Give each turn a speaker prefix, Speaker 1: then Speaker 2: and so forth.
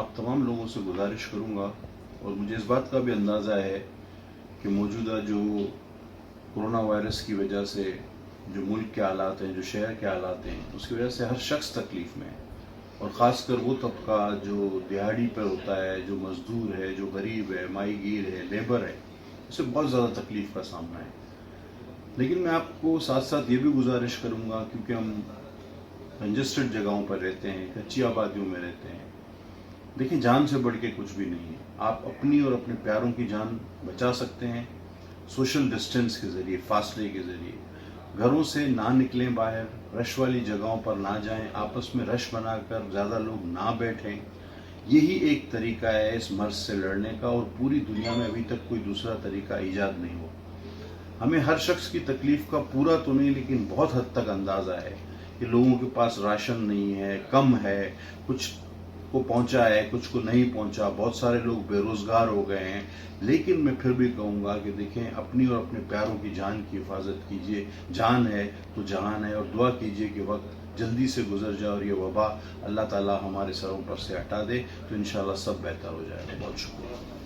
Speaker 1: आप तमाम लोगों से गुजारिश करूंगा, और मुझे इस बात का भी अंदाज़ा है कि मौजूदा जो कोरोना वायरस की वजह से जो मुल्क के हालात हैं, जो शहर के हालात हैं, उसकी वजह से हर शख्स तकलीफ़ में है, और ख़ासकर वो तबका जो दिहाड़ी पर होता है, जो मज़दूर है, जो गरीब है, माहीगीर है, लेबर है, उसे बहुत ज़्यादा तकलीफ़ का सामना है। लेकिन मैं आपको साथ साथ ये भी गुजारिश करूँगा, क्योंकि हम कंजस्टेड जगहों पर रहते हैं, कच्ची आबादियों में रहते हैं, देखिए जान से बढ़ के कुछ भी नहीं है। आप अपनी और अपने प्यारों की जान बचा सकते हैं सोशल डिस्टेंस के ज़रिए, फासले के ज़रिए। घरों से ना निकलें बाहर, रश वाली जगहों पर ना जाएं, आपस में रश बनाकर ज़्यादा लोग ना बैठें। यही एक तरीका है इस मर्ज से लड़ने का, और पूरी दुनिया में अभी तक कोई दूसरा तरीका ईजाद नहीं हुआ। हमें हर शख्स की तकलीफ़ का पूरा तो नहीं, लेकिन बहुत हद तक अंदाज़ा है कि लोगों के पास राशन नहीं है, कम है, कुछ को पहुंचा है, कुछ को नहीं पहुंचा, बहुत सारे लोग बेरोजगार हो गए हैं। लेकिन मैं फिर भी कहूँगा कि देखें, अपनी और अपने प्यारों की जान की हिफाजत कीजिए। जान है तो जहान है, और दुआ कीजिए कि वक्त जल्दी से गुजर जाए और ये वबा अल्लाह ताला हमारे सरों पर से हटा दे, तो इंशाल्लाह सब बेहतर हो जाएगा। बहुत शुक्रिया।